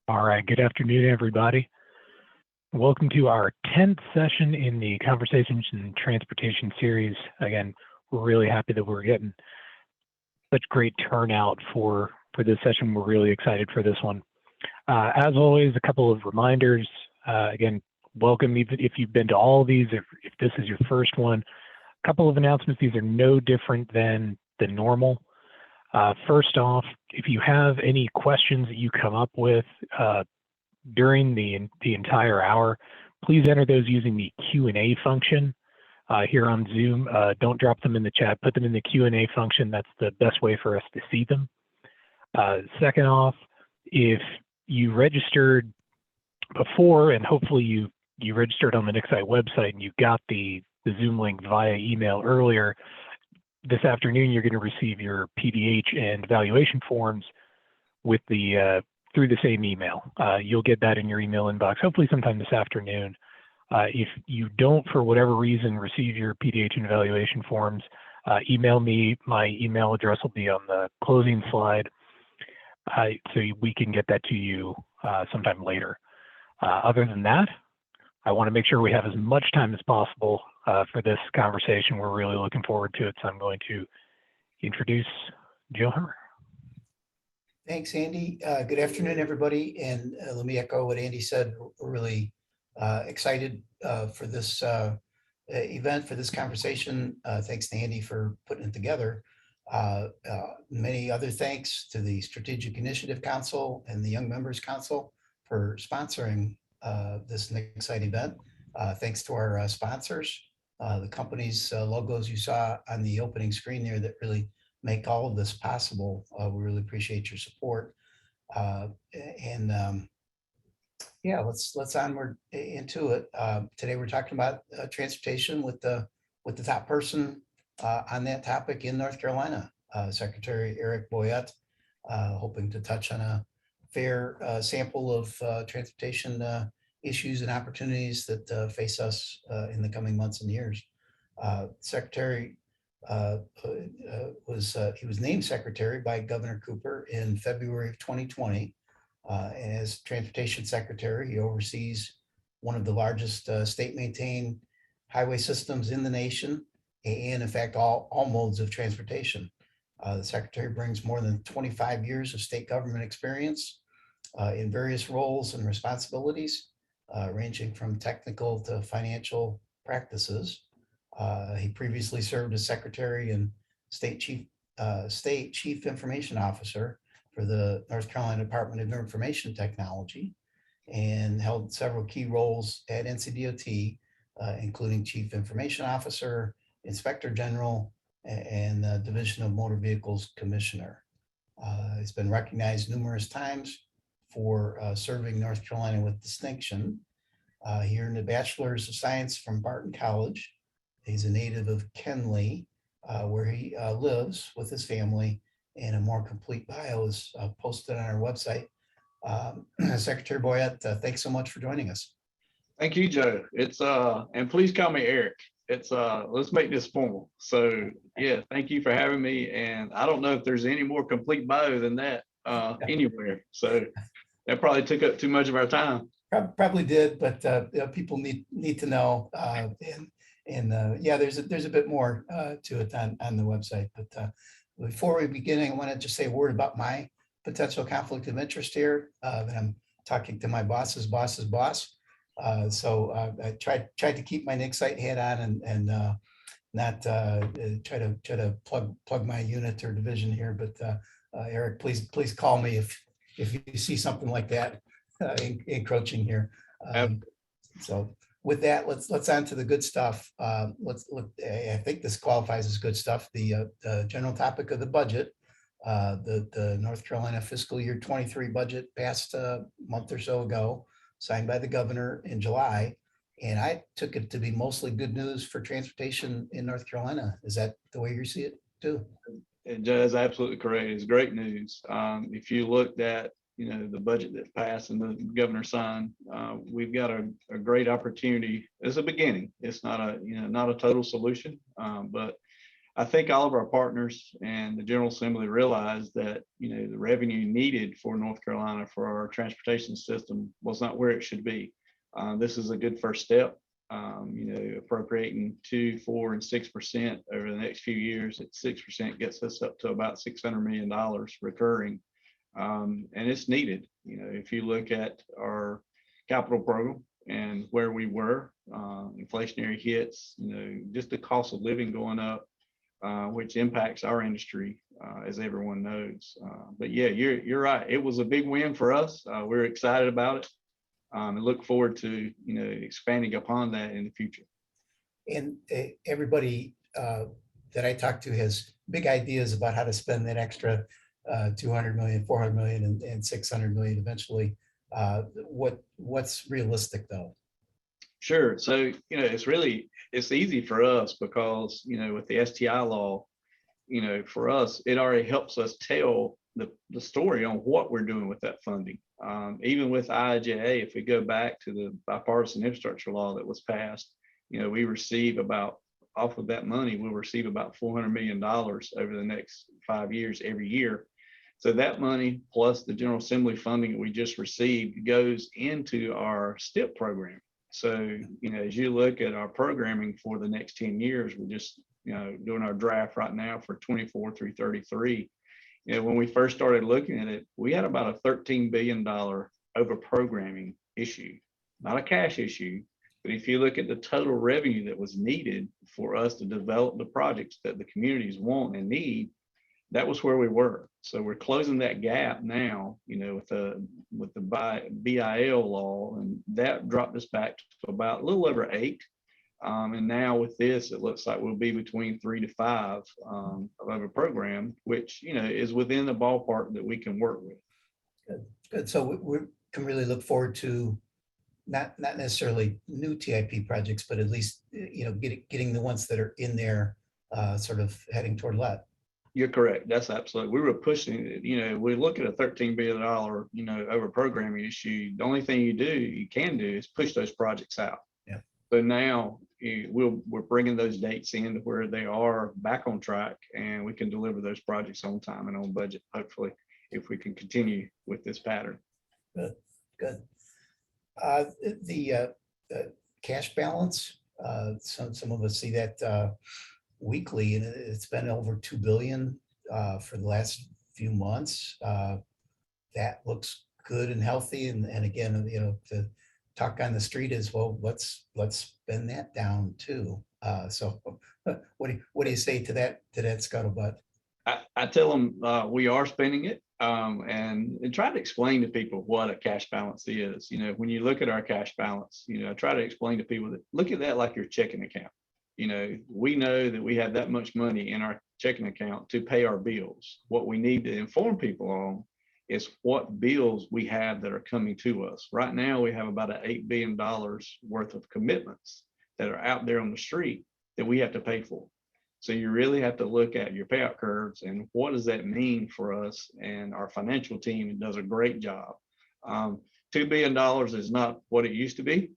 All right, good afternoon, everybody. Welcome to our 10th session in the Conversations in Transportation series. Again, we're really happy that we're getting such great turnout for this session. We're really excited for this one. As always, a couple of reminders. Again, welcome if you've been to all of these, if this is your first one. A couple of announcements. These are no different than the normal. First off, if you have any questions that you come up with during the entire hour, please enter those using the Q&A function here on Zoom. Don't drop them in the chat. Put them in the Q&A function. That's the best way for us to see them. Second off, if you registered before, and hopefully you registered on the Nixite website and you got the Zoom link via email earlier, this afternoon you're going to receive your PDH and evaluation forms with through the same email. You'll get that in your email inbox hopefully sometime this afternoon. If you don't, for whatever reason, receive your PDH and evaluation forms, email me. My email address will be on the closing slide, so we can get that to you sometime later. Other than that, I want to make sure we have as much time as possible for this conversation. We're really looking forward to it, so I'm going to introduce Joe Hummer. Thanks, Andy. Good afternoon, everybody. And let me echo what Andy said. We're really excited for this event, for this conversation. Thanks to Andy for putting it together. Many other thanks to the Strategic Initiative Council and the Young Members Council for sponsoring this Nixite event. Thanks to our sponsors, the company's logos you saw on the opening screen there that really make all of this possible. We really appreciate your support. Yeah, let's onward into it. Today we're talking about transportation with the top person on that topic in North Carolina, Secretary Eric Boyette, hoping to touch on a fair sample of transportation issues and opportunities that face us in the coming months and years. Secretary he was named secretary by Governor Cooper in February of 2020. As transportation secretary, he oversees one of the largest state-maintained highway systems in the nation, and in fact, all modes of transportation. The secretary brings more than 25 years of state government experience in various roles and responsibilities, ranging from technical to financial practices. He previously served as secretary and state chief information officer for the North Carolina Department of Information Technology, and held several key roles at NCDOT, including chief information officer, inspector general, and Division of Motor Vehicles commissioner. He's been recognized numerous times for serving North Carolina with distinction. He earned a Bachelor's of Science from Barton College. He's a native of Kenley, where he lives with his family, and a more complete bio is posted on our website. Secretary Boyette, thanks so much for joining us. Thank you, Joe. It's and please call me Eric. It's let's make this formal. So yeah, thank you for having me. And I don't know if there's any more complete bio than that anywhere. So that probably took up too much of our time. Probably did, but people need to know. Yeah, there's a bit more to it on the website. But before we begin, I want to just say a word about my potential conflict of interest here. That I'm talking to my boss's boss's boss. So I tried to keep my Nixite hat on and not try to plug my unit or division here. But Eric, please call me if you see something like that encroaching here. So with that, let's on to the good stuff. I think this qualifies as good stuff. The general topic of the budget, the North Carolina fiscal year 23 budget passed a month or so ago, signed by the governor in July. And I took it to be mostly good news for transportation in North Carolina. Is that the way you see it too? It is absolutely correct. It's great news. If you looked at the budget that passed and the governor signed, we've got a great opportunity as a beginning. It's not a total solution, but I think all of our partners and the General Assembly realized that, the revenue needed for North Carolina for our transportation system was not where it should be. This is a good first step. Appropriating 2%, 4%, and 6% over the next few years at 6% gets us up to about $600 million recurring. And it's needed. If you look at our capital program and where we were, inflationary hits, just the cost of living going up, which impacts our industry, as everyone knows. But yeah, you're right. It was a big win for us. We're excited about it, and look forward to expanding upon that in the future. And everybody that I talk to has big ideas about how to spend that extra 200 million, 400 million, and 600 million eventually. What's realistic though? Sure. So, it's easy for us because, with the STI law, for us, it already helps us tell the story on what we're doing with that funding. Even with IIJA, if we go back to the bipartisan infrastructure law that was passed, we receive off of that money, we'll receive about $400 million over the next 5 years every year. So that money plus the General Assembly funding that we just received goes into our STIP program. So, as you look at our programming for the next 10 years, we're just, doing our draft right now for 24 through 33. When we first started looking at it, we had about a $13 billion over programming issue, not a cash issue. But if you look at the total revenue that was needed for us to develop the projects that the communities want and need, that was where we were. So we're closing that gap now, with the BIL law, and that dropped us back to about a little over 8. And now with this, it looks like we'll be between 3 to 5 of a program, which is within the ballpark that we can work with. Good. So we can really look forward to not necessarily new TIP projects, but at least getting the ones that are in there, sort of heading toward LET. You're correct. That's absolutely. We were pushing it. We look at a $13 billion, over programming issue. The only thing you can do is push those projects out. Yeah. So now we're bringing those dates in to where they are back on track, and we can deliver those projects on time and on budget, hopefully, if we can continue with this pattern. Good. The cash balance, some of us see that weekly, and it's been over 2 billion for the last few months. That looks good and healthy. And again, the talk on the street is, well, let's spend that down too. So what do you say to that scuttlebutt? I tell them we are spending it, and try to explain to people what a cash balance is. When you look at our cash balance, I try to explain to people that look at that like your checking account. We know that we have that much money in our checking account to pay our bills. What we need to inform people on is what bills we have that are coming to us. Right now, we have about $8 billion worth of commitments that are out there on the street that we have to pay for. So you really have to look at your payout curves and what does that mean for us, and our financial team does a great job. $2 billion is not what it used to be.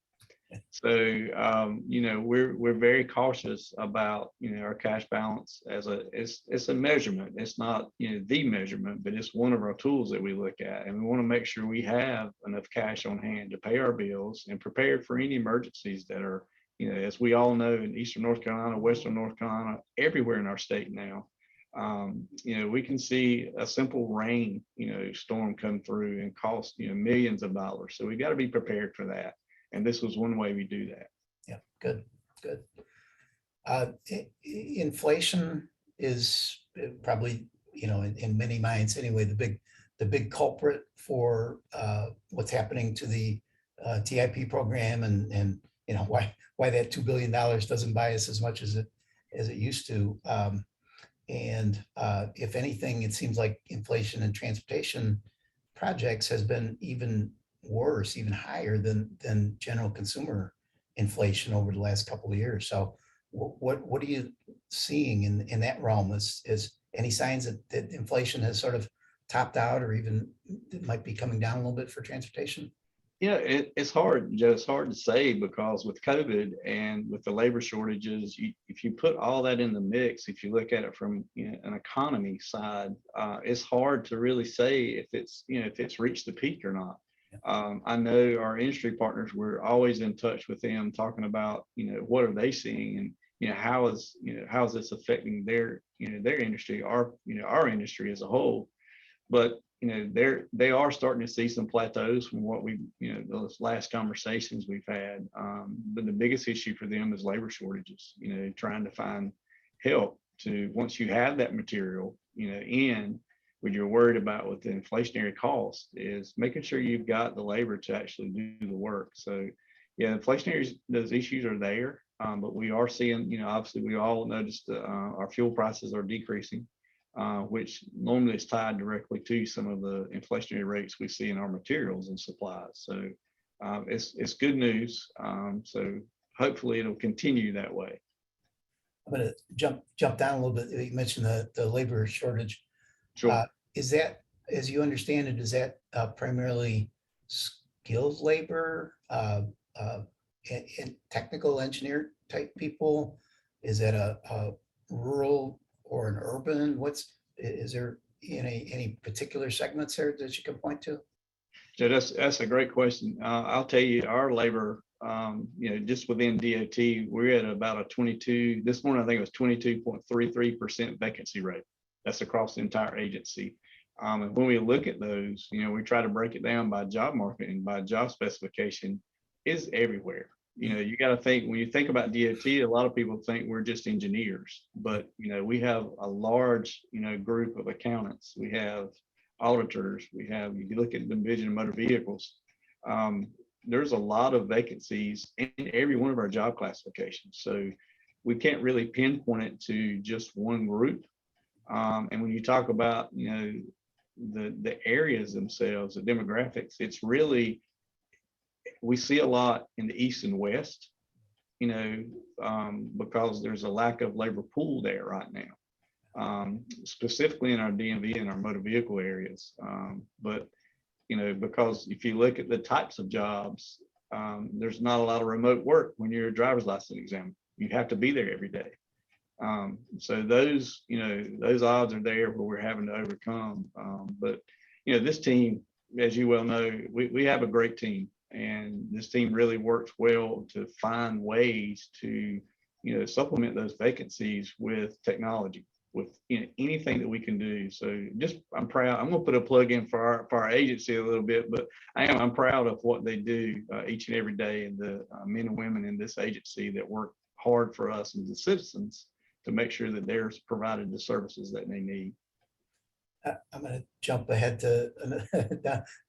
So, we're very cautious about, our cash balance it's a measurement. It's not, the measurement, but it's one of our tools that we look at. And we want to make sure we have enough cash on hand to pay our bills and prepared for any emergencies that are, as we all know, in Eastern North Carolina, Western North Carolina, everywhere in our state now. We can see a simple rain, storm come through and cost, millions of dollars. So we got to be prepared for that. And this was one way we do that. Yeah, good. Inflation is probably, in many minds anyway, the big culprit for what's happening to the TIP program, and why that $2 billion doesn't buy us as much as it used to. And if anything, it seems like inflation in transportation projects has been even worse, even higher than general consumer inflation over the last couple of years. So what are you seeing in that realm? Is any signs that inflation has sort of topped out, or even it might be coming down a little bit for transportation? it's hard, Joe. It's hard to say because with COVID and with the labor shortages, if you put all that in the mix, if you look at it from an economy side, it's hard to really say if it's reached the peak or not. I know our industry partners, we're always in touch with them, talking about what are they seeing, and how is this affecting their their industry, our industry as a whole. But they are starting to see some plateaus from what we those last conversations we've had. But the biggest issue for them is labor shortages. Trying to find help to, once you have that material in, what you're worried about with the inflationary cost is making sure you've got the labor to actually do the work. So yeah, inflationary, those issues are there, but we are seeing, obviously we all noticed our fuel prices are decreasing, which normally is tied directly to some of the inflationary rates we see in our materials and supplies. So it's good news. So hopefully it'll continue that way. I'm going to jump down a little bit. You mentioned the labor shortage. Sure. Is that, as you understand it, is that primarily skilled labor, and technical engineer type people? Is that a rural or an urban? Is there any particular segments there that you can point to? So that's a great question. I'll tell you, our labor, just within DOT, we're at about a 22. This morning, I think it was 22.33% vacancy rate. That's across the entire agency. And when we look at those, we try to break it down by job market and by job specification. Is everywhere. You got to think, when you think about DOT, a lot of people think we're just engineers, but we have a large group of accountants. We have auditors. We have, if you look at the division of motor vehicles, there's a lot of vacancies in every one of our job classifications. So we can't really pinpoint it to just one group. And when you talk about the areas themselves, the demographics, it's really, we see a lot in the East and West, because there's a lack of labor pool there right now, specifically in our DMV and our motor vehicle areas. But because if you look at the types of jobs, there's not a lot of remote work when you're a driver's license examiner. You have to be there every day. So those odds are there where we're having to overcome. But this team, as you well know, we have a great team, and this team really works well to find ways to supplement those vacancies with technology, with anything that we can do. So I'm proud. I'm going to put a plug in for our agency a little bit, but I'm proud of what they do each and every day, and the men and women in this agency that work hard for us as the citizens to make sure that they're provided the services that they need. I'm going to jump ahead to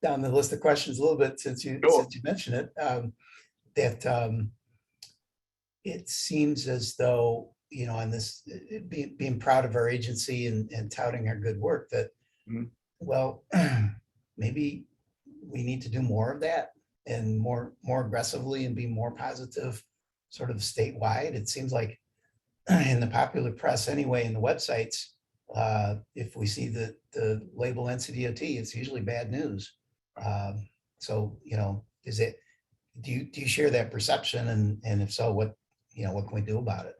down the list of questions a little bit since you mentioned it. It seems as though on this being proud of our agency and touting our good work, that well, maybe we need to do more of that, and more aggressively, and be more positive, sort of statewide. It seems like in the popular press anyway, in the websites, if we see the label NCDOT, it's usually bad news. So is it? Do you share that perception? And if so, what can we do about it?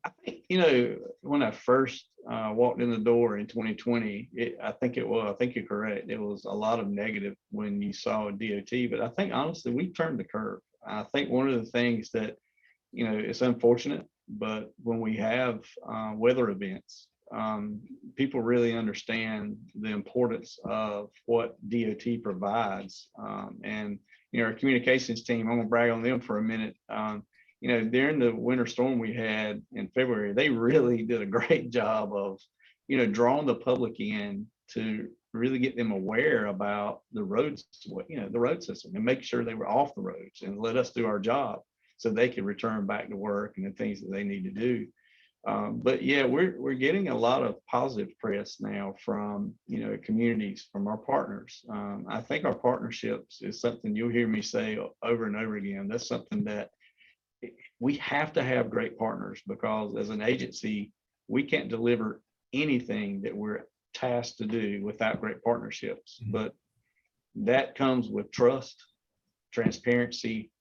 I think when I first walked in the door in 2020, I think you're correct. It was a lot of negative when you saw DOT, but I think honestly we turned the curve. I think one of the things that it's unfortunate, but when we have weather events, people really understand the importance of what DOT provides. And our communications team, I'm gonna brag on them for a minute. During the winter storm we had in February, they really did a great job of, drawing the public in to really get them aware about the roads, the road system, and make sure they were off the roads and let us do our job so they could return back to work and the things that they need to do. But yeah, we're getting a lot of positive press now from communities, from our partners. I think our partnerships is something you'll hear me say over and over again. That's something that we have to have great partners, because as an agency, we can't deliver anything that we're tasked to do without great partnerships. But that comes with trust, transparency,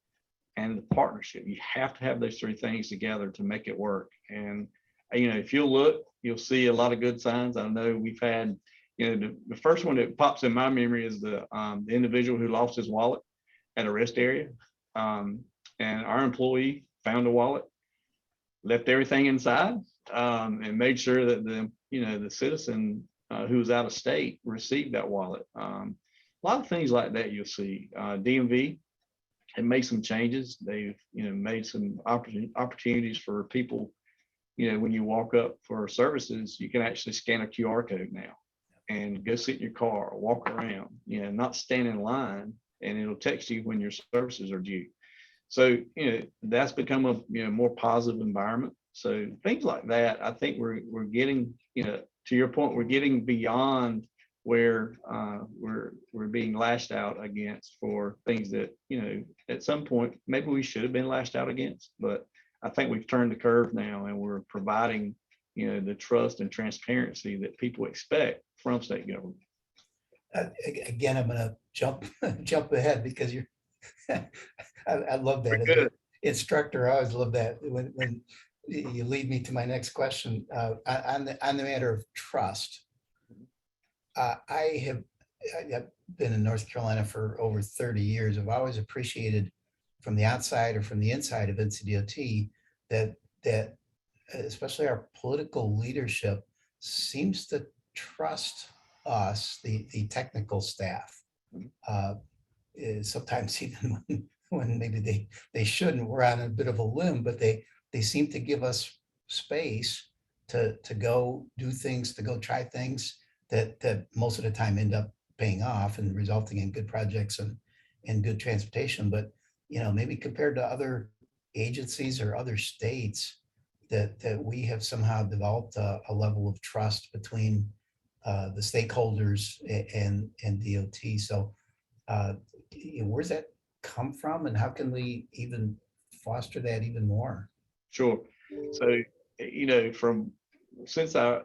and the partnership. You have to have those three things together to make it work. And, if you'll look, you'll see a lot of good signs. I know we've had, the first one that pops in my memory is the individual who lost his wallet at a rest area. And our employee found a wallet, left everything inside, and made sure that the citizen who was out of state received that wallet. A lot of things like that you'll see. DMV had made some changes. They've made some opportunities for people. When you walk up for services, you can actually scan a QR code now and go sit in your car or walk around. Not stand in line, and it'll text you when your services are due. So that's become a more positive environment. So things like that, I think we're getting, to your point, we're getting beyond where we're being lashed out against for things that at some point maybe we should have been lashed out against. But I think we've turned the curve now, and we're providing the trust and transparency that people expect from state government. Again, I'm going to jump ahead because you're. I love that. As an instructor, I always love that when you lead me to my next question on the matter of trust. I've been in North Carolina for over 30 years. I've always appreciated from the outside or from the inside of NCDOT that especially our political leadership seems to trust us, the technical staff. Sometimes even when maybe they shouldn't, we're on a bit of a limb, but they seem to give us space to go do things, to go try things that most of the time end up paying off and resulting in good projects and good transportation. But maybe compared to other agencies or other states, that we have somehow developed a level of trust between the stakeholders and DOT. So where's that come from, and how can we even foster that even more? Sure. So since I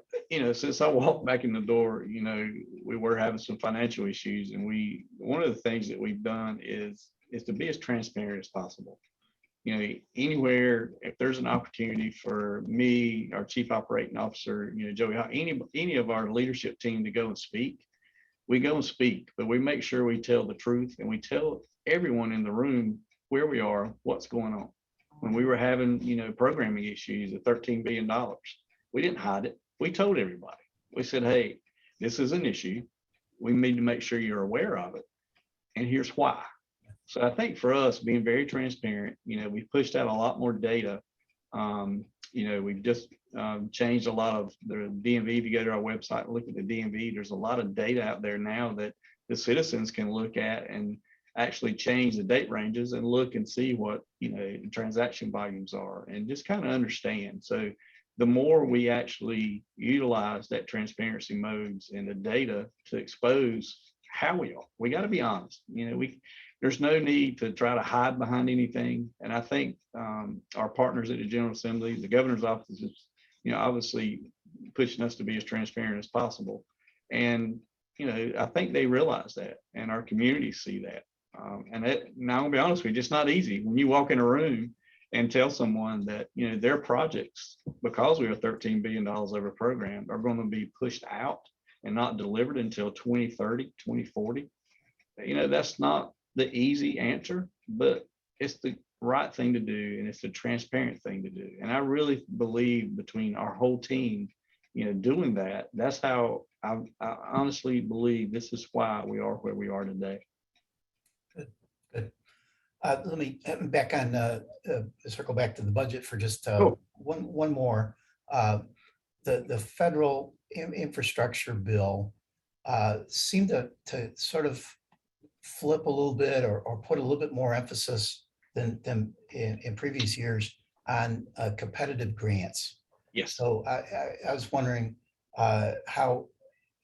walked back in the door, we were having some financial issues, and one of the things that we've done is to be as transparent as possible. Anywhere, if there's an opportunity for me, our chief operating officer, Joey, any of our leadership team to go and speak, we go and speak, but we make sure we tell the truth, and we tell everyone in the room where we are, what's going on. When we were having, programming issues at $13 billion, we didn't hide it. We told everybody. We said, hey, this is an issue. We need to make sure you're aware of it, and here's why. So I think for us, being very transparent, we've pushed out a lot more data. We've just changed a lot of the DMV. If you go to our website and look at the DMV, there's a lot of data out there now that the citizens can look at and actually change the date ranges and look and see what, transaction volumes are and just kind of understand. So the more we actually utilize that transparency modes and the data to expose how we are, we got to be honest. There's no need to try to hide behind anything. And I think our partners at the General Assembly, the governor's office is, obviously pushing us to be as transparent as possible. And, I think they realize that, and our communities see that. And now I'm gonna be honest with you, it's not easy when you walk in a room and tell someone that, their projects, because we are $13 billion over program, are going to be pushed out and not delivered until 2030, 2040. That's not the easy answer, but it's the right thing to do, and it's the transparent thing to do. And I really believe between our whole team, doing that, that's how I honestly believe this is why we are where we are today. Good. Let me back on circle back to the budget for just Cool. one more. The federal infrastructure bill seemed to sort of flip a little bit or put a little bit more emphasis than in previous years on competitive grants. Yes. So I was wondering how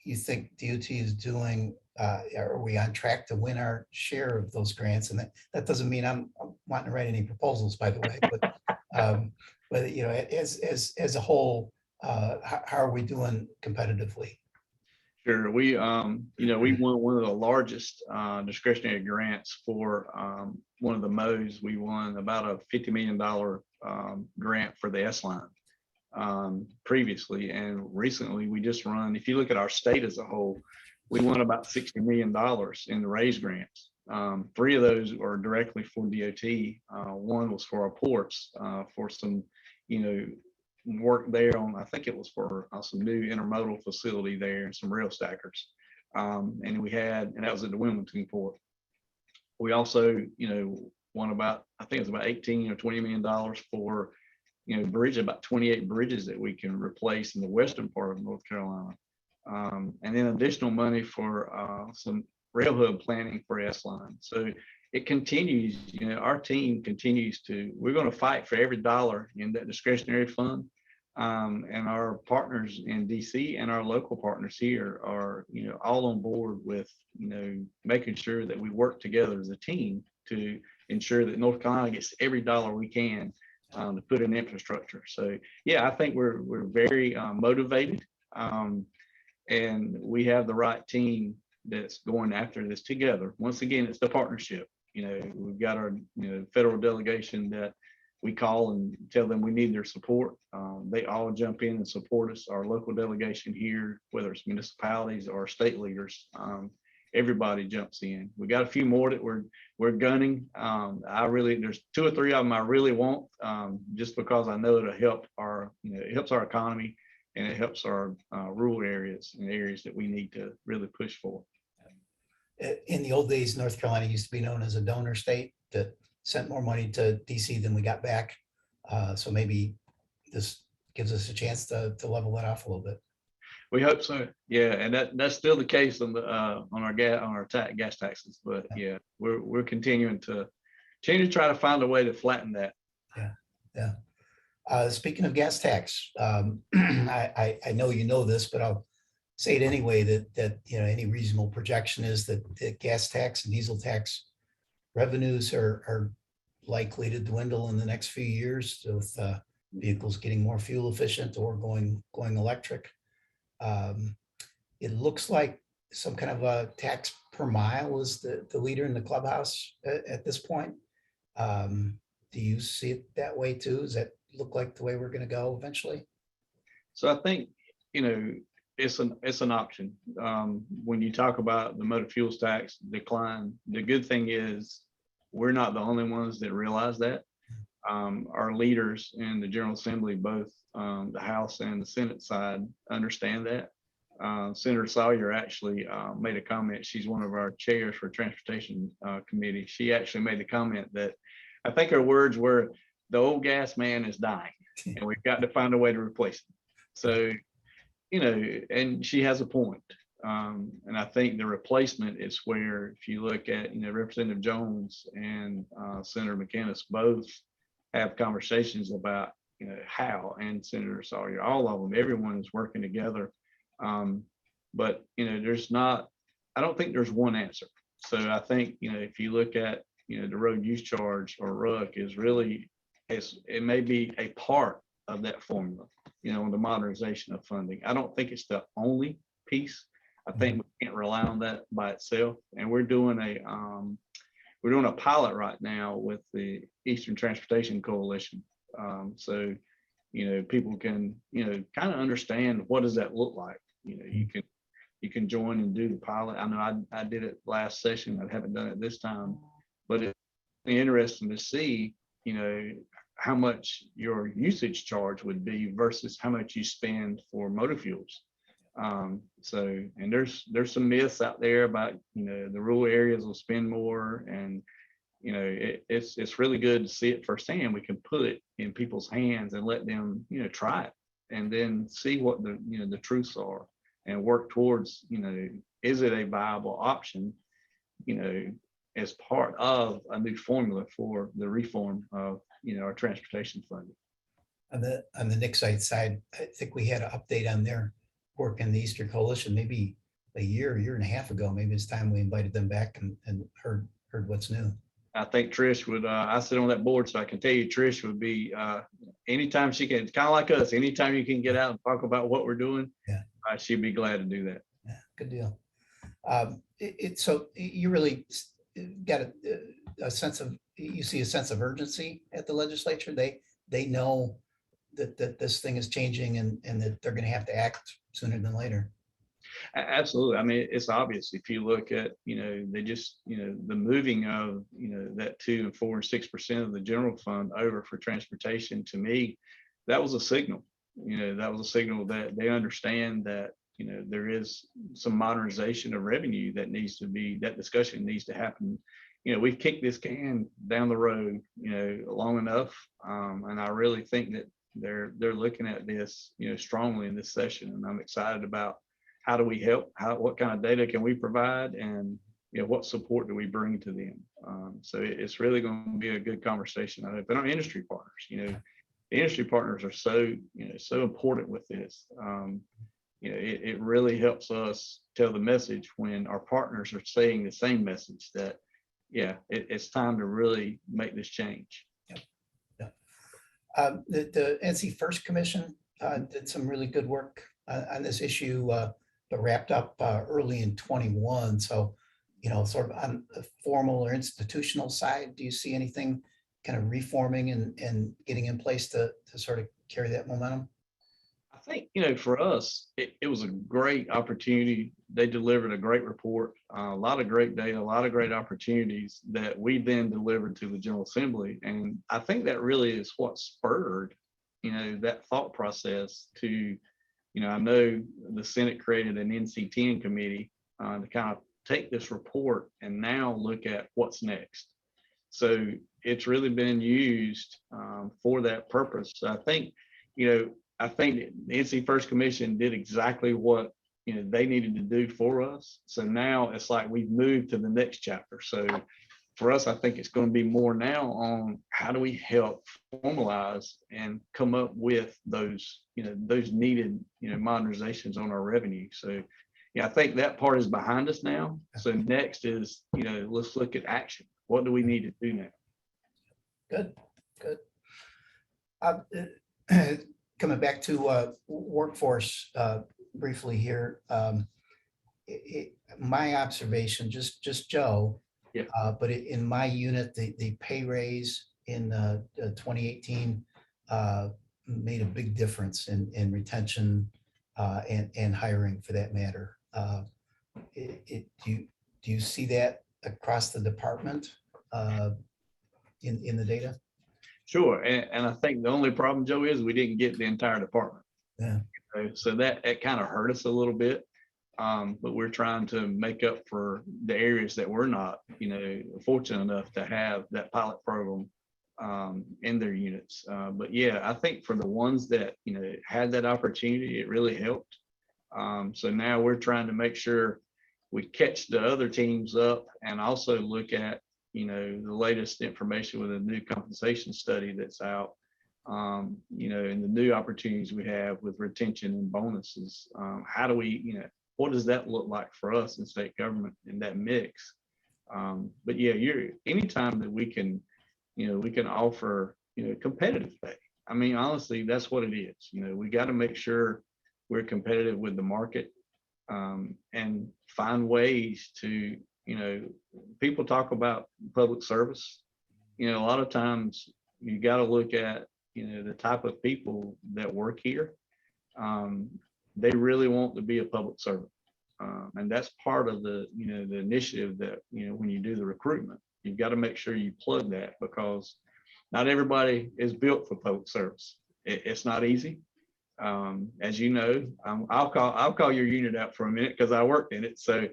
you think DOT is doing. Are we on track to win our share of those grants? And that doesn't mean I'm wanting to write any proposals, by the way, but as a whole, how are we doing competitively? Sure. We we won one of the largest discretionary grants for one of the modes. We won about a $50 million grant for the S line previously, and recently we just run. If you look at our state as a whole, we won about $60 million in the raise grants. 3 of those are directly for DOT. One was for our ports for some, work there on, I think it was for some new intermodal facility there and some rail stackers. And that was at the Wilmington port. We also, won about, I think it's about 18 or $20 million for, about 28 bridges that we can replace in the western part of North Carolina. And then additional money for some rail hub planning for S-line. So it continues, our team continues we're going to fight for every dollar in that discretionary fund. And our partners in DC and our local partners here are, all on board with, making sure that we work together as a team to ensure that North Carolina gets every dollar we can to put in infrastructure. So, yeah, I think we're very motivated, and we have the right team that's going after this together. Once again, it's the partnership. We've got our federal delegation that we call and tell them we need their support. They all jump in and support us. Our local delegation here, whether it's municipalities or state leaders, everybody jumps in. We got a few more that we're gunning. There's 2 or 3 of them I really want, just because I know it'll help it helps our economy, and it helps our rural areas and areas that we need to really push for. In the old days, North Carolina used to be known as a donor state that sent more money to DC than we got back. So maybe this gives us a chance to level that off a little bit. We hope so. Yeah, and that's still the case on our gas taxes. But yeah, we're continuing to try to find a way to flatten that. Yeah. Speaking of gas tax, I know you know this, but I'll say it anyway, that any reasonable projection is that the gas tax and diesel tax revenues are likely to dwindle in the next few years with vehicles getting more fuel efficient or going electric. It looks like some kind of a tax per mile is the leader in the clubhouse at this point. Do you see it that way too? Does that look like the way we're going to go eventually? So I think, it's an option. When you talk about the motor fuels tax decline, the good thing is we're not the only ones that realize that. Our leaders in the General Assembly, both the House and the Senate side, understand that. Senator Sawyer actually made a comment. She's one of our chairs for Transportation Committee. She actually made the comment that I think her words were, "The old gas man is dying, and we've got to find a way to replace him." So, and she has a point. And I think the replacement is where, if you look at, Representative Jones and Senator McInnes both have conversations about, how, and Senator Sawyer, all of them, everyone is working together. But, I don't think there's one answer. So I think, if you look at, the road use charge or RUC is really, it may be a part of that formula, the modernization of funding. I don't think it's the only piece. I think we can't rely on that by itself. And we're doing a pilot right now with the Eastern Transportation Coalition. So, people can, kind of understand what does that look like. You can join and do the pilot. I know I did it last session. I haven't done it this time, but it's interesting to see, how much your usage charge would be versus how much you spend for motor fuels. So, and there's some myths out there about, the rural areas will spend more, and, it's really good to see it firsthand. We can put it in people's hands and let them, try it, and then see what the truths are, and work towards, is it a viable option, as part of a new formula for the reform of, our transportation funding. On the Nixite side, I think we had an update on their work in the Eastern Coalition maybe a year and a half ago. Maybe it's time we invited them back and heard what's new. I think Trish would, I sit on that board, so I can tell you Trish would be, anytime she can, kind of like us, anytime you can get out and talk about what we're doing, she'd be glad to do that. Yeah, Good deal. So you really got a sense of, you see a sense of urgency at the legislature. They know that this thing is changing and that they're going to have to act sooner than later. Absolutely. I mean, it's obvious if you look at, they just, the moving of, that 2 and 4 and 6% of the general fund over for transportation, to me, that was a signal. That was a signal that they understand that, there is some modernization of revenue that needs to be, that discussion needs to happen. We've kicked this can down the road, long enough. And I really think that they're looking at this, strongly in this session. And I'm excited about how do we help, what kind of data can we provide, and what support do we bring to them. So it's really going to be a good conversation. But our industry partners, the industry partners are so, so important with this. It really helps us tell the message when our partners are saying the same message, that, it's time to really make this change. The NC First Commission did some really good work on this issue, but wrapped up early in 21. So, sort of on the formal or institutional side, do you see anything kind of reforming and getting in place to sort of carry that momentum? I think, for us, it was a great opportunity. They delivered a great report, a lot of great data, a lot of great opportunities that we then delivered to the General Assembly. And I think that really is what spurred, that thought process to, I know the Senate created an NC10 committee to kind of take this report and now look at what's next. So it's really been used for that purpose. So I think the NC First Commission did exactly what they needed to do for us. So now it's like we've moved to the next chapter. So for us, I think it's going to be more now on how do we help formalize and come up with those, those needed, modernizations on our revenue. So I think that part is behind us now. So next is, let's look at action. What do we need to do now? Good. Coming back to workforce briefly here, my observation, just Joe, but in my unit, the pay raise in 2018 made a big difference in retention and hiring, for that matter. Do you see that across the department in the data? Sure, and I think the only problem, Joe, is we didn't get the entire department. Yeah. So that it kind of hurt us a little bit, but we're trying to make up for the areas that we're not, fortunate enough to have that pilot program in their units. But I think for the ones that had that opportunity, it really helped. So now we're trying to make sure we catch the other teams up and also look at the latest information with a new compensation study that's out, and the new opportunities we have with retention and bonuses. How do we, what does that look like for us in state government in that mix? But anytime that we can offer, competitive pay. I mean, honestly, that's what it is. We got to make sure we're competitive with the market, and find ways to, people talk about public service. A lot of times you got to look at, the type of people that work here. They really want to be a public servant. And that's part of the, the initiative that, when you do the recruitment, you've got to make sure you plug that, because not everybody is built for public service. It's not easy. As you know, I'll call your unit out for a minute because I worked in it. So,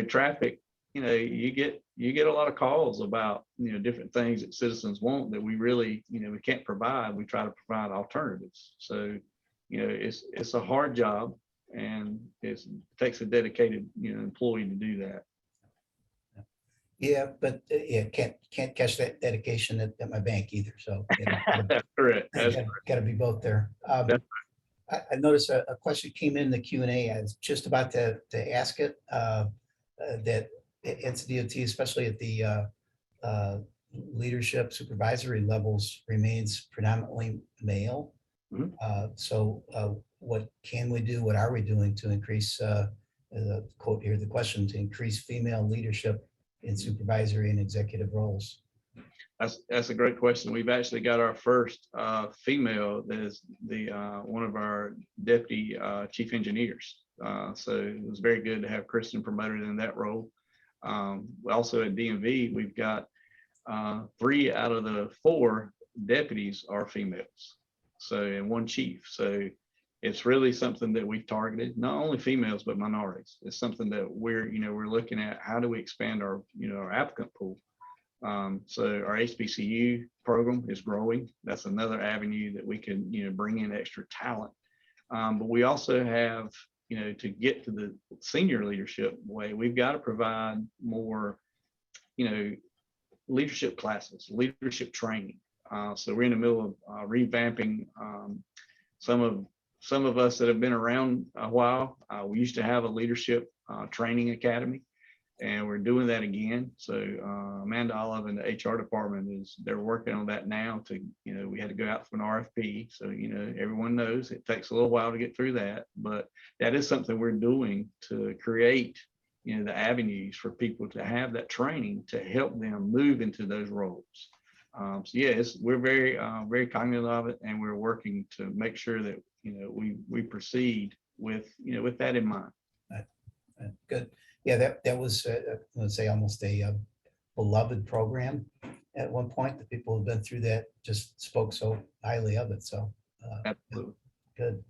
traffic, you get a lot of calls about, different things that citizens want that we really, we can't provide. We try to provide alternatives. So, it's a hard job, and it takes a dedicated, employee to do that. Yeah, but can't catch that dedication at my bank either. So That's correct. Got to be both there. I noticed a question came in the Q&A. I was just about to ask it, that NCDOT, especially at the leadership supervisory levels, remains predominantly male. Mhm. So what can we do? What are we doing to increase the quote here, the question to increase female leadership in supervisory and executive roles. That's a great question. We've actually got our first female that is the one of our deputy chief engineers. So it was very good to have Kristen promoted in that role. Also at DMV, we've got 3 out of the 4 deputies are females. So, and 1 chief. So it's really something that we've targeted, not only females, but minorities. It's something that we're looking at. How do we expand our, our applicant pool? So our HBCU program is growing. That's another avenue that we can, bring in extra talent. But we also have, to get to the senior leadership way, we've got to provide more, leadership classes, leadership training. So we're in the middle of revamping some of us that have been around a while. We used to have a leadership training academy, and we're doing that again. So Amanda Olive in the HR department they're working on that now to, we had to go out for an RFP. So, everyone knows it takes a little while to get through that, but that is something we're doing to create, the avenues for people to have that training to help them move into those roles. So yes, we're very, very cognizant of it, and we're working to make sure that, we proceed with, with that in mind. Good. Yeah, that was, let's say, almost a beloved program at one point. The people who've been through that just spoke so highly of it. So Absolutely. Good.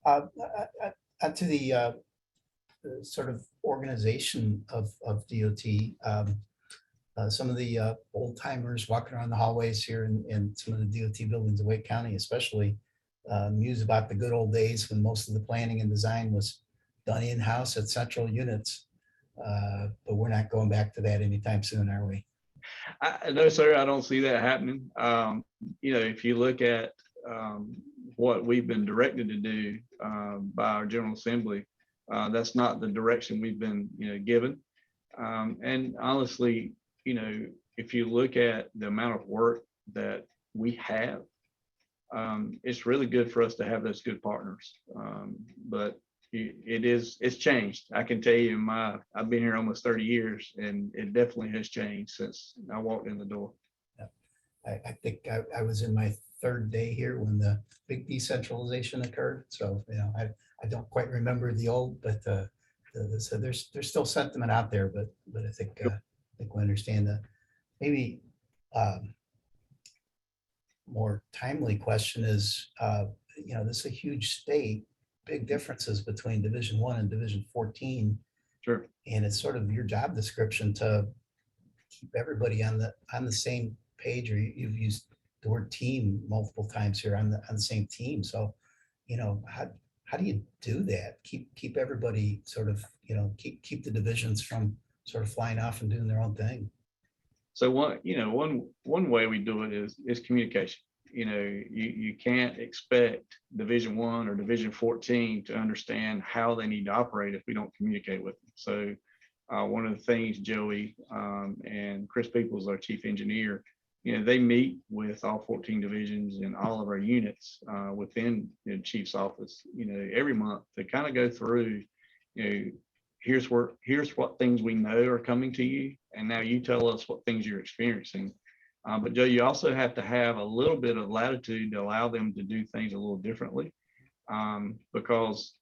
To the sort of organization of DOT. Some of the old timers walking around the hallways here in some of the DOT buildings in Wake County, especially, muse about the good old days when most of the planning and design was done in-house at central units. But we're not going back to that anytime soon, are we? No, sir, I don't see that happening. If you look at what we've been directed to do by our General Assembly, that's not the direction we've been, given. And honestly, if you look at the amount of work that we have, it's really good for us to have those good partners. But it's changed. I can tell you I've been here almost 30 years, and it definitely has changed since I walked in the door. Yeah. I think I was in my 3rd day here when the big decentralization occurred. So, I don't quite remember the old, but so there's still sentiment out there, but I think we understand that. Maybe more timely question is, this is a huge state, big differences between Division 1 and Division 14. Sure. And it's sort of your job description to keep everybody on the same page, or you've used the word team multiple times here, on the same team. So, how do you do that? Keep everybody sort of, keep the divisions from sort of flying off and doing their own thing. So one way we do it is communication. You can't expect Division 1 or Division 14 to understand how they need to operate if we don't communicate with them. So one of the things Joey and Chris Peoples, our chief engineer, they meet with all 14 divisions and all of our units within the chief's office, every month to kind of go through, here's what things we know are coming to you, and now you tell us what things you're experiencing. But Joe, you also have to have a little bit of latitude to allow them to do things a little differently, because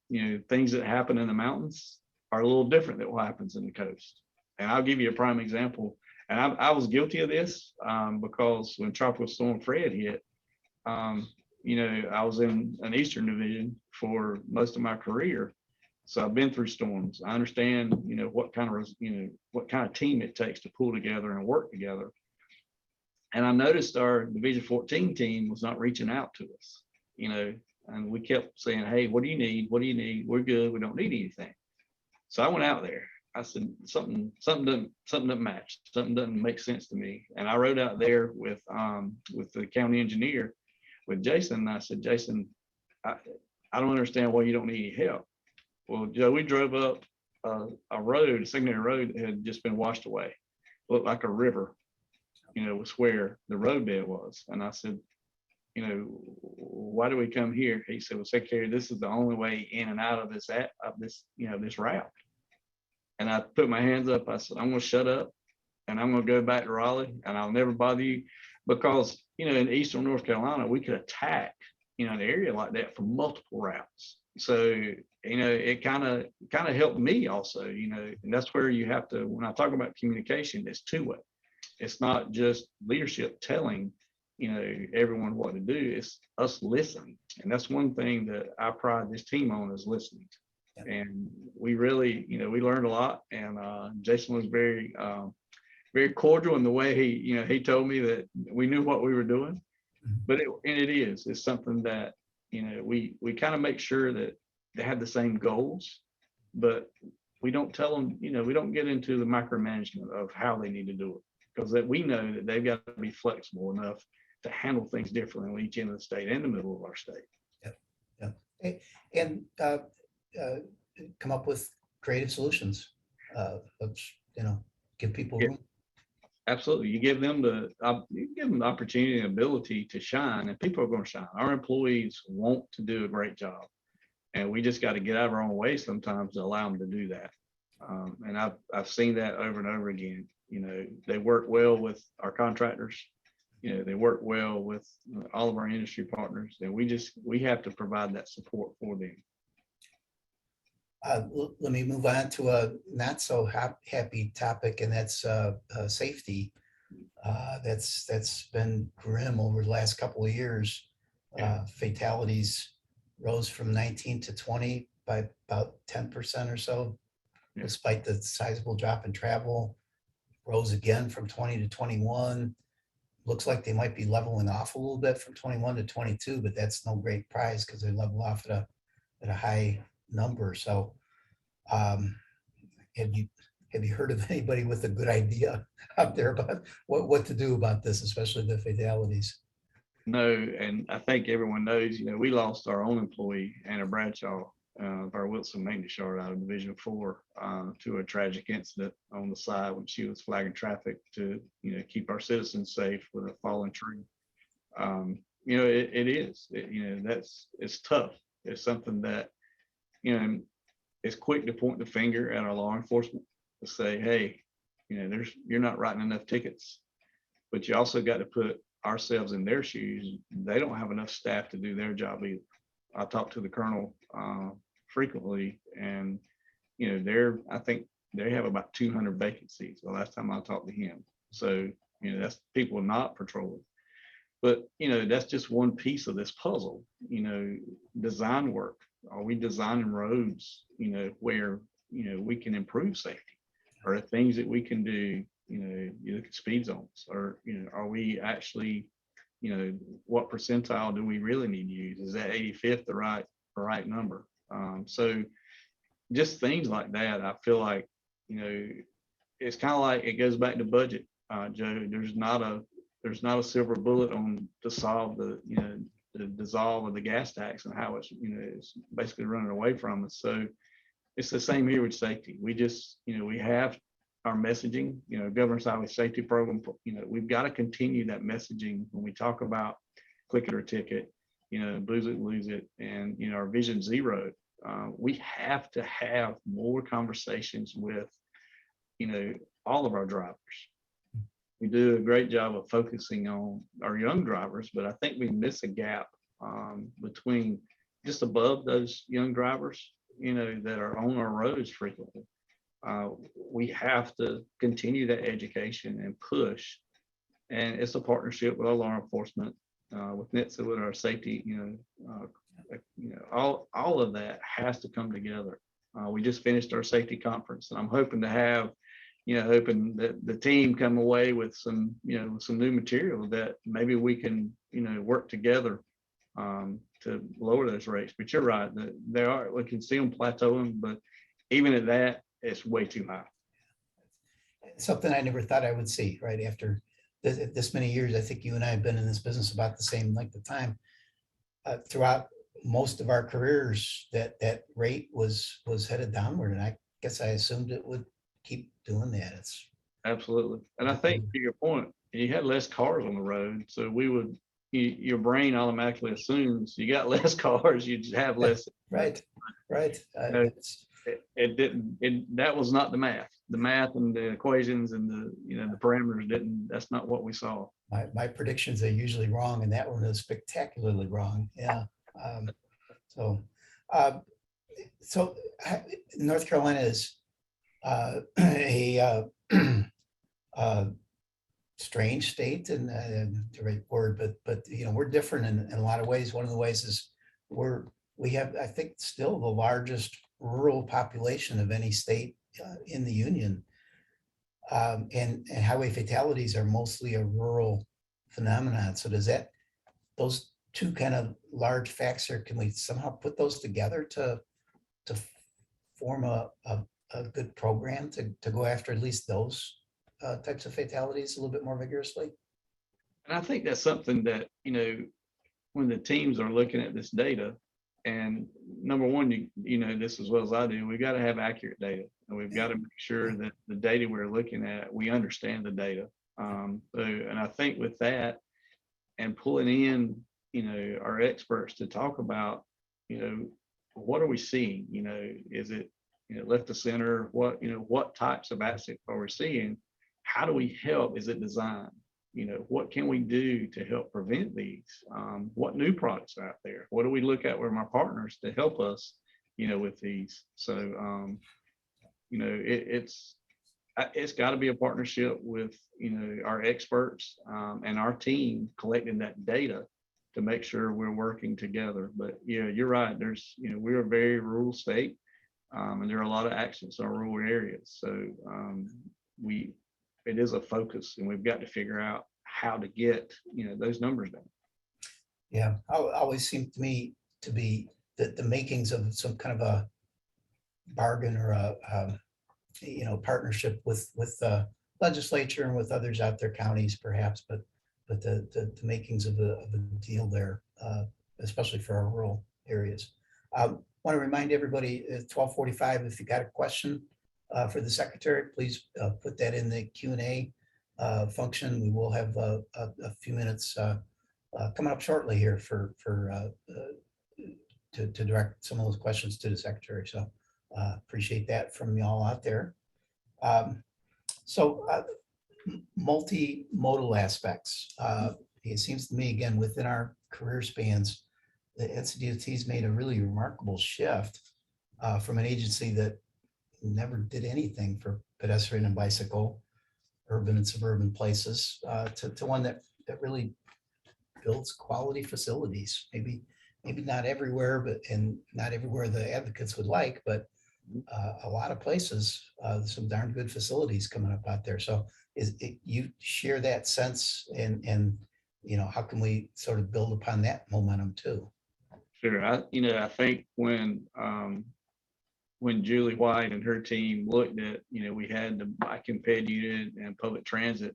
things that happen in the mountains are a little different than what happens in the coast. And I'll give you a prime example. And I was guilty of this because when Tropical Storm Fred hit, I was in an Eastern Division for most of my career. So I've been through storms. I understand, what kind of team it takes to pull together and work together. And I noticed our Division 14 team was not reaching out to us, and we kept saying, hey, what do you need? What do you need? We're good. We don't need anything. So I went out there. I said, something doesn't match. Something doesn't make sense to me. And I rode out there with the county engineer, with Jason. And I said, Jason, I don't understand why you don't need any help. Well, Joe, we drove up a secondary road that had just been washed away. Looked like a river, was where the roadbed was. And I said, why do we come here? He said, well, Secretary, this is the only way in and out of this route. And I put my hands up. I said, I'm going to shut up and I'm going to go back to Raleigh and I'll never bother you, because, in Eastern North Carolina, we could attack, an area like that from multiple routes. So, it kind of helped me also, and that's where you have to, when I talk about communication, it's two-way. It's not just leadership telling, everyone what to do. It's us listening. And that's one thing that I pride this team on, is listening. And we really, we learned a lot. And Jason was very, very cordial in the way he told me that we knew what we were doing. But it's something that, we kind of make sure that they have the same goals, but we don't tell them, we don't get into the micromanagement of how they need to do it, because that we know that they've got to be flexible enough to handle things differently on each end of the state and the middle of our state. And come up with creative solutions. Give people room. Absolutely. You give them the opportunity and ability to shine, and people are going to shine. Our employees want to do a great job, and we just got to get out of our own way sometimes to allow them to do that. And I've seen that over and over again. They work well with our contractors. They work well with all of our industry partners, and we have to provide that support for them. Let me move on to a not so happy topic, and that's safety. That's been grim over the last couple of years. Fatalities rose from 19 to 20 by about 10% or so, despite the sizable drop in travel. Rose again from 20 to 21. Looks like they might be leveling off a little bit from 21 to 22, but that's no great prize because they level off at a high number. So have you heard of anybody with a good idea out there about what to do about this, especially the fatalities? No, and I think everyone knows, we lost our own employee, Anna Bradshaw, of our Wilson maintenance yard out of Division 4, to a tragic incident on the side when she was flagging traffic to, keep our citizens safe with a fallen tree. It's tough. It's something that, it's quick to point the finger at our law enforcement to say, hey, you're not writing enough tickets, but you also got to put ourselves in their shoes. They don't have enough staff to do their job either. I talk to the colonel frequently, and I think they have about 200 vacancies the last time I talked to him. So that's people not patrolling. But that's just one piece of this puzzle. Design work. Are we designing roads, where, we can improve safety? Or things that we can do, you look at speed zones, or, are we actually, what percentile do we really need to use? Is that 85th the right number? So just things like that, I feel like, it's kind of like it goes back to budget, Joe. There's not a silver bullet to solve the dissolve of the gas tax and how it's basically running away from us. So it's the same here with safety. We just we have our messaging, Governor's Highway Safety Program. We've got to continue that messaging when we talk about click it or ticket, booze it, lose it, and our Vision Zero. We have to have more conversations with all of our drivers. We do a great job of focusing on our young drivers, but I think we miss a gap between just above those young drivers, that are on our roads frequently. We have to continue that education and push, and it's a partnership with our law enforcement, with NHTSA, with our safety. All of that has to come together. We just finished our safety conference, and I'm hoping to have. Hoping that the team come away with some new material that maybe we can, work together to lower those rates. But you're right, that we can see them plateauing, but even at that, it's way too high. Something I never thought I would see right after this many years. I think you and I have been in this business about the same length of time. Throughout most of our careers, that rate was headed downward, and I guess I assumed it would keep doing that. It's absolutely. And I think to your point, you had less cars on the road, so we would your brain automatically assumes you got less cars, you just have less. Right, right. No, it didn't, that was not the math. The math and the equations and the, the parameters didn't, that's not what we saw. My predictions are usually wrong, and that one is spectacularly wrong. Yeah. So, uh, North Carolina is a strange state, and the right word, but we're different in a lot of ways. One of the ways is we have, I think, still the largest rural population of any state in the union. And highway fatalities are mostly a rural phenomenon. So those two kind of large facts, or can we somehow put those together to form a good program to go after at least those types of fatalities a little bit more vigorously? And I think that's something that, when the teams are looking at this data, and number one, you know this as well as I do, we got to have accurate data, and we've got to make sure that the data we're looking at, we understand the data. And I think with that, and pulling in, our experts to talk about, what are we seeing? Is it, left of center? What types of accidents are we seeing? How do we help? Is it design? What can we do to help prevent these? What new products are out there? What do we look at with our partners to help us, with these? So, it's got to be a partnership with, our experts and our team collecting that data to make sure we're working together. But yeah, you're right. There's, we're a very rural state, and there are a lot of accidents in our rural areas. So it is a focus, and we've got to figure out how to get, those numbers down. Yeah, always seemed to me to be the makings of some kind of a bargain or a partnership with the legislature and with others out there, counties perhaps, but the makings of a deal there, especially for our rural areas. Want to remind everybody at 12:45, if you got a question for the secretary, please put that in the Q&A function. We will have a few minutes coming up shortly here to direct some of those questions to the secretary. So appreciate that from y'all out there. Multimodal aspects. It seems to me, again, within our career spans, the NCDOT has made a really remarkable shift from an agency that never did anything for pedestrian and bicycle, urban and suburban places, to one that really builds quality facilities. Maybe not everywhere, and not everywhere the advocates would like, but a lot of places, some darn good facilities coming up out there. So you share that sense, and how can we sort of build upon that momentum too? Sure. I think when Julie White and her team looked at, we had the bike and ped unit and public transit,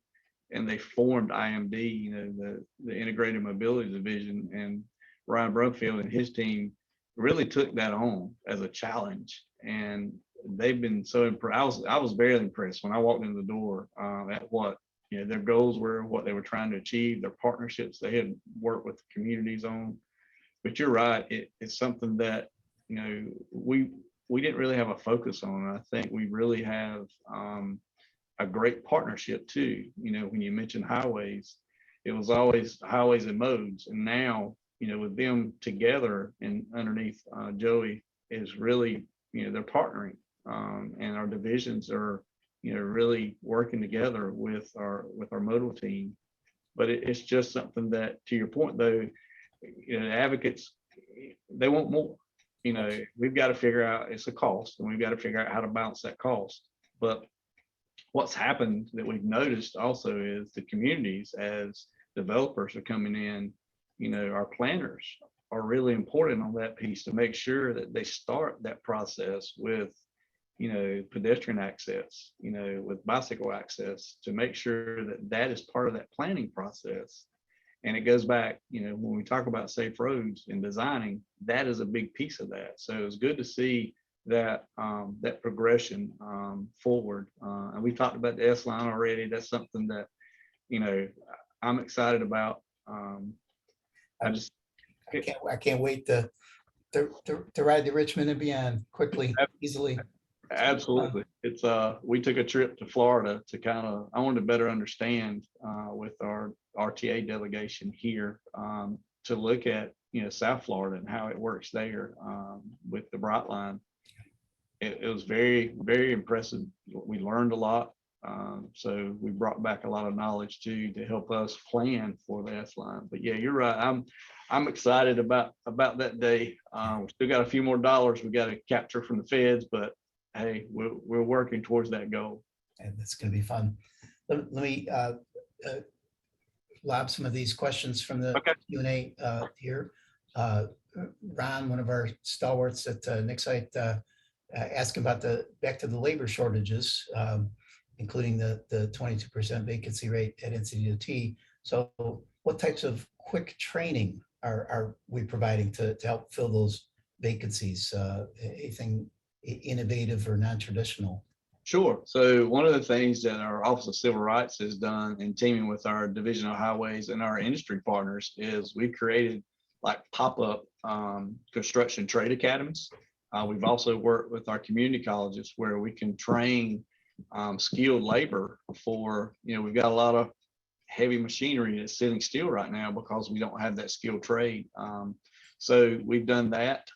and they formed IMD, the Integrated Mobility Division, and Ryan Brumfield and his team really took that on as a challenge. And they've been so impressed. I was very impressed when I walked in the door at what their goals were, what they were trying to achieve, their partnerships they had worked with the communities on. But you're right, it's something that we didn't really have a focus on. I think we really have a great partnership too. When you mentioned highways, it was always highways and modes, and now with them together and underneath Joey is really they're partnering, and our divisions are really working together with our modal team. But it's just something that, to your point though, advocates, they want more. We've got to figure out, it's a cost, and we've got to figure out how to balance that cost. But what's happened that we've noticed also is the communities, as developers are coming in, our planners are really important on that piece to make sure that they start that process with pedestrian access, with bicycle access, to make sure that that is part of that planning process. And it goes back, when we talk about safe roads and designing, that is a big piece of that. So it's good to see that that progression forward. And we talked about the S line already. That's something that I'm excited about. I just I can't wait to ride the Richmond and beyond quickly, easily. absolutely. It's we took a trip to Florida to kind of, I wanted to better understand with our RTA delegation here to look at, you know, South Florida and how it works there with the Brightline. It was very, very impressive. We learned a lot. So we brought back a lot of knowledge too to help us plan for the S line. But yeah, you're right. I'm excited about that day. We still got a few more dollars we got to capture from the feds, but hey, we're working towards that goal. And that's going to be fun. Let me lob some of these questions from the Q&A here. Ron, one of our stalwarts at Nixite, asking about back to the labor shortages, including the 22% vacancy rate at NCDOT. So what types of quick training are we providing to help fill those vacancies? Anything innovative or non-traditional? Sure. So one of the things that our Office of Civil Rights has done in teaming with our Division of Highways and our industry partners is we've created like pop-up construction trade academies. We've also worked with our community colleges where we can train skilled labor for, you know, we've got a lot of heavy machinery that's sitting still right now because we don't have that skilled trade. So we've done that.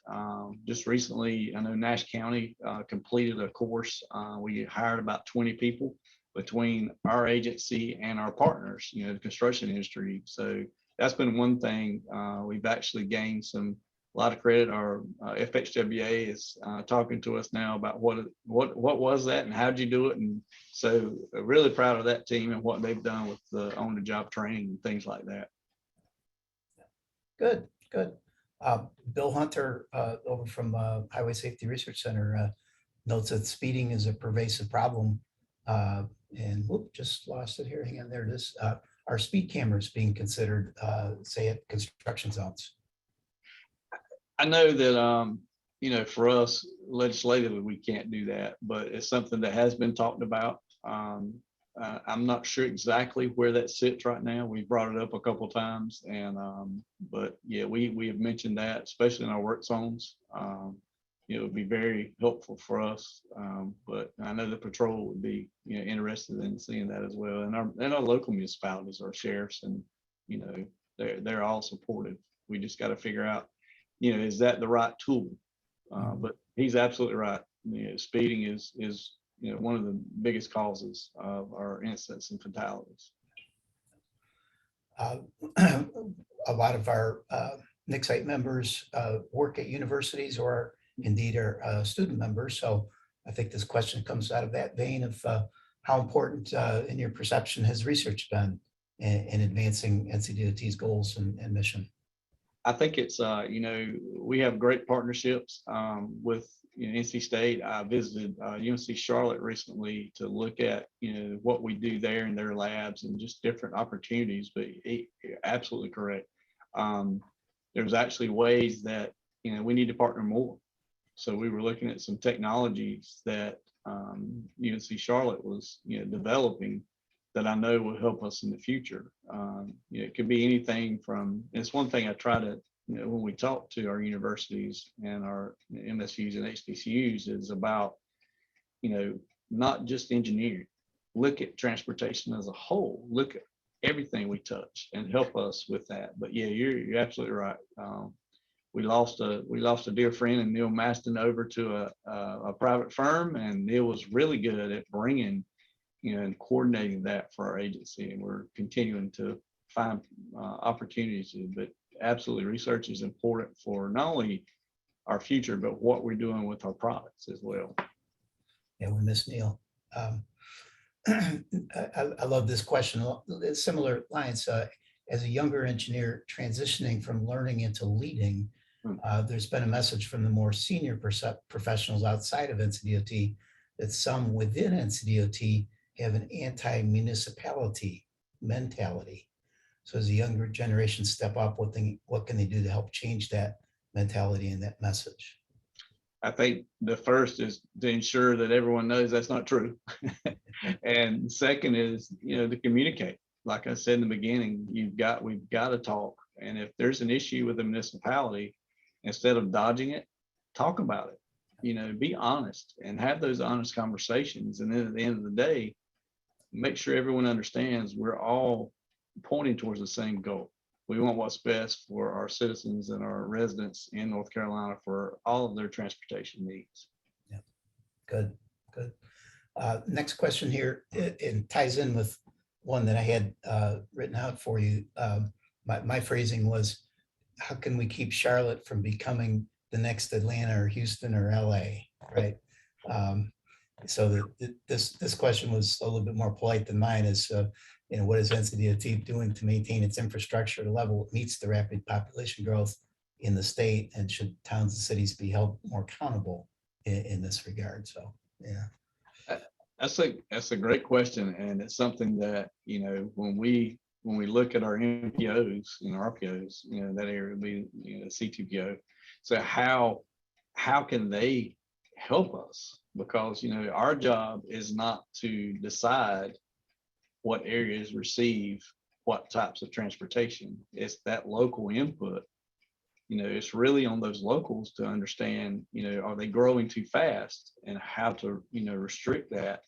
Just recently, I know Nash County completed a course. We hired about 20 people between our agency and our partners, you know, the construction industry. So that's been one thing. We've actually gained a lot of credit. Our FHWA is talking to us now about what was that and how'd you do it? And so really proud of that team and what they've done with the on-the-job training and things like that. Good. Bill Hunter over from Highway Safety Research Center notes that speeding is a pervasive problem. And whoop, just lost it here. Hang on, there it is. Are speed cameras being considered, say, at construction zones? I know that, you know, for us legislatively, we can't do that, but it's something that has been talked about. I'm not sure exactly where that sits right now. We brought it up a couple of times, and but yeah, we have mentioned that, especially in our work zones. It would be very helpful for us. But I know the patrol would be, you know, interested in seeing that as well. And our local municipalities, our sheriffs, and you know, they're all supportive. We just got to figure out, you know, is that the right tool? But he's absolutely right. You know, speeding is you know, one of the biggest causes of our incidents and fatalities. A lot of our Nixite members work at universities or indeed are student members. So I think this question comes out of that vein of how important in your perception has research been in advancing NCDOT's goals and mission? I think it's, you know, we have great partnerships with, you know, NC State. I visited UNC Charlotte recently to look at, you know, what we do there in their labs and just different opportunities, but absolutely correct. There's actually ways that, you know, we need to partner more. So we were looking at some technologies that UNC Charlotte was, you know, developing that I know will help us in the future. You know, it could be anything from, it's one thing I try to, you know, when we talk to our universities and our MSUs and HBCUs is about, you know, not just engineering. Look at transportation as a whole. Look at everything we touch and help us with that. But yeah, you're absolutely right. We lost a dear friend and Neil Maston over to a private firm, and Neil was really good at bringing, you know, and coordinating that for our agency, and we're continuing to find opportunities. But absolutely, research is important for not only our future, but what we're doing with our products as well. Yeah, we miss Neil. I love this question. Similar lines. As a younger engineer transitioning from learning into leading, there's been a message from the more senior professionals outside of NCDOT that some within NCDOT have an anti-municipality mentality. So as the younger generation step up, what can they do to help change that mentality and that message? I think the first is to ensure that everyone knows that's not true. And second is, you know, to communicate. Like I said in the beginning, we've got to talk And if there's an issue with the municipality, instead of dodging it, talk about it. Be honest and have those honest conversations. And then at the end of the day, make sure everyone understands we're all pointing towards the same goal. We want what's best for our citizens and our residents in North Carolina for all of their transportation needs. Yeah, good. Next question here, it ties in with one that I had written out for you. My phrasing was, how can we keep Charlotte from becoming the next Atlanta or Houston or LA, right? So this question was a little bit more polite than mine, is what is NCDOT doing to maintain its infrastructure at a level that meets the rapid population growth in the state, and should towns and cities be held more accountable in this regard? So, yeah. That's a great question, and it's something that when we look at our MPOs and RPOs, that area would be C2PO. So how can they help us? Because our job is not to decide what areas receive what types of transportation. It's that local input. It's really on those locals to understand, are they growing too fast, and how to restrict that.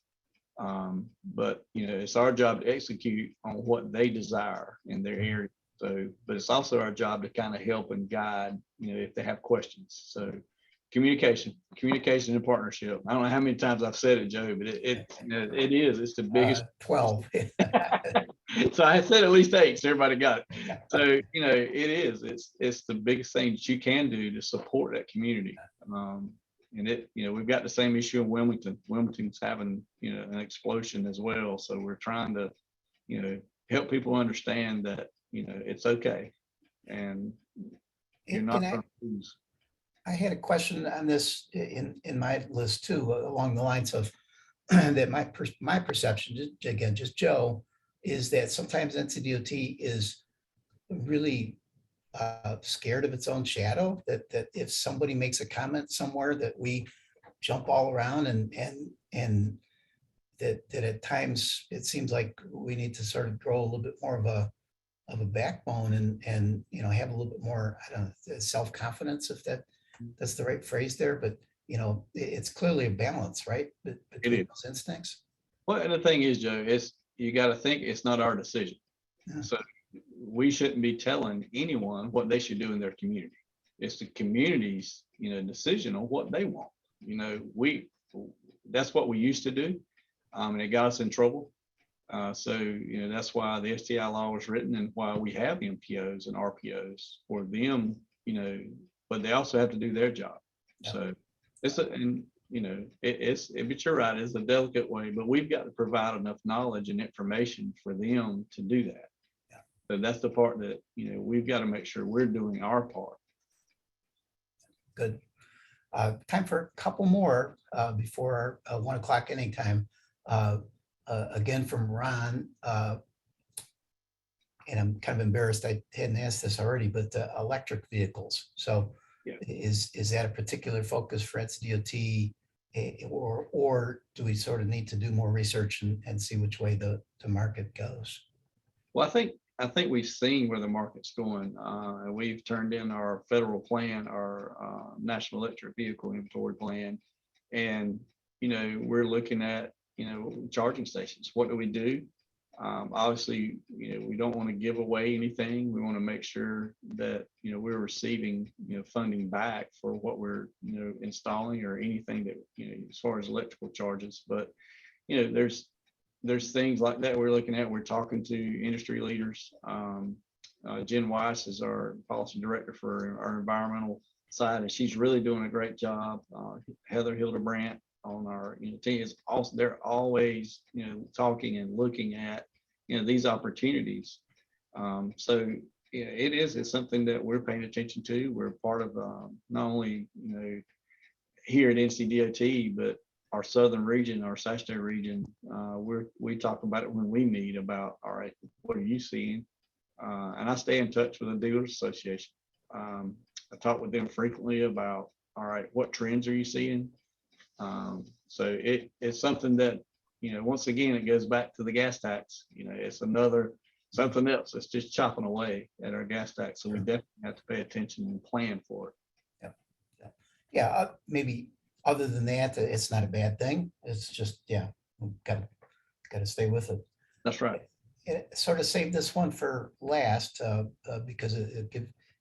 But it's our job to execute on what they desire in their area. So, but it's also our job to kind of help and guide, if they have questions. So communication and partnership. I don't know how many times I've said it, Joe, but it's the biggest. 12. So I said at least 8, so everybody got it. So it's the biggest thing that you can do to support that community. And we've got the same issue in Wilmington. Wilmington's having an explosion as well. So we're trying to help people understand that it's okay, and you're not going to lose. I had a question on this in my list too, along the lines of that my perception, again, just Joe, is that sometimes NCDOT is really scared of its own shadow, that if somebody makes a comment somewhere, that we jump all around, and that at times it seems like we need to sort of grow a little bit more of a backbone, and have a little bit more, I don't know, self-confidence, if that's the right phrase there. But it's clearly a balance, right, between those instincts. Well, and the thing is, Joe, you got to think it's not our decision. Yeah. So we shouldn't be telling anyone what they should do in their community. It's the community's decision on what they want. That's what we used to do, and it got us in trouble. So that's why the STI law was written, and why we have MPOs and RPOs for them. But they also have to do their job. Yeah. So but you're right, it's a delicate way, but we've got to provide enough knowledge and information for them to do that. So that's the part that, we've got to make sure we're doing our part. Good. Time for a couple more before our 1 o'clock inning time. Again, from Ron, and I'm kind of embarrassed I hadn't asked this already, but electric vehicles. So yeah. Is that a particular focus for NCDOT, or do we sort of need to do more research and see which way the market goes? Well, I think we've seen where the market's going. We've turned in our federal plan, our National Electric Vehicle Inventory Plan, and we're looking at charging stations. What do we do? Obviously, we don't want to give away anything. We want to make sure that we're receiving funding back for what we're installing, or anything that as far as electrical charges. But there's things like that we're looking at. We're talking to industry leaders. Jen Weiss is our policy director for our environmental side, and she's really doing a great job. Heather Hildebrandt on our team is also, they're always talking and looking at these opportunities. So it's something that we're paying attention to. We're part of not only here at NCDOT, but our southern region, our Sashtay region. We talk about it when we meet about, all right, what are you seeing? And I stay in touch with the Dealers Association. I talk with them frequently about, all right, what trends are you seeing? So it's something that, once again, it goes back to the gas tax. It's another something else that's just chopping away at our gas tax. So we definitely have to pay attention and plan for it. Yeah, maybe other than that, it's not a bad thing. It's just, yeah, we've got to stay with it. That's right. It sort of saved this one for last because it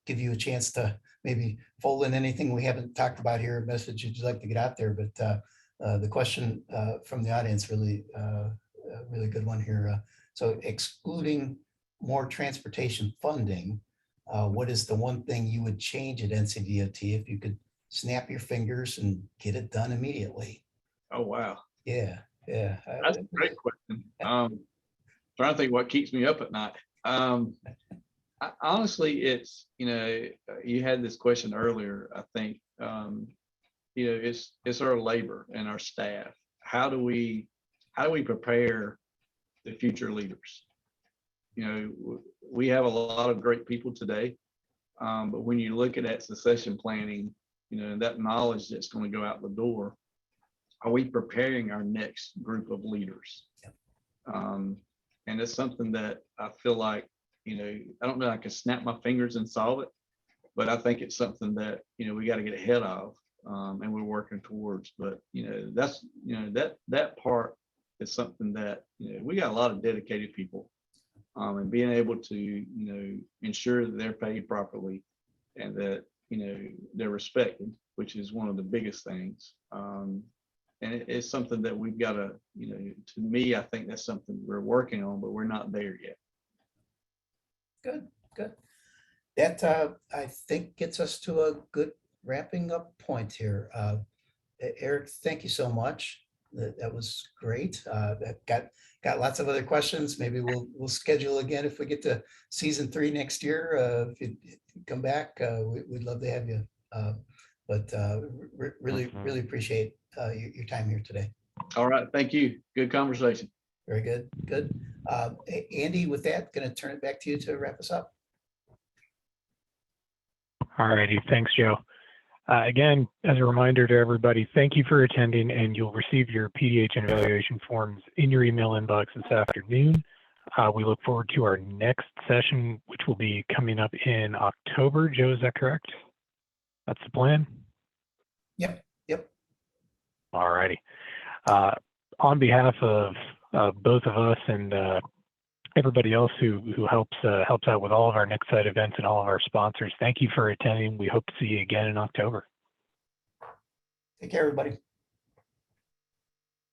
give you a chance to maybe fold in anything we haven't talked about here, a message you'd like to get out there. But the question from the audience, really good one here. So excluding more transportation funding, what is the one thing you would change at NCDOT if you could snap your fingers and get it done immediately? Oh, wow. Yeah. That's a great question. Trying to think what keeps me up at night. Honestly, it's, you had this question earlier. I think, it's our labor and our staff. How do we prepare the future leaders? We have a lot of great people today, but when you look at that succession planning, that knowledge that's going to go out the door, are we preparing our next group of leaders? And it's something that I feel like, I don't know, I can snap my fingers and solve it, but I think it's something that, we got to get ahead of, and we're working towards. But, that's, that part is something that, we got a lot of dedicated people, and being able to, ensure that they're paid properly and that, they're respected, which is one of the biggest things. And it's something that we've got to, to me, I think that's something we're working on, but we're not there yet. Good. That I think gets us to a good wrapping up point here. Eric, thank you so much. That was great. Got lots of other questions. Maybe we'll schedule again if we get to season 3 next year. If you come back, we'd love to have you. But really appreciate your time here today. All right. Thank you. Good conversation. Very good. Andy, with that, going to turn it back to you to wrap us up. All righty. Thanks, Joe. Again, as a reminder to everybody, thank you for attending, and you'll receive your PDH and evaluation forms in your email inbox this afternoon. We look forward to our next session, which will be coming up in October. Joe, is that correct? That's the plan? Yep. All righty. On behalf of both of us and everybody else who helps out with all of our next site events and all of our sponsors, thank you for attending. We hope to see you again in October. Take care, everybody.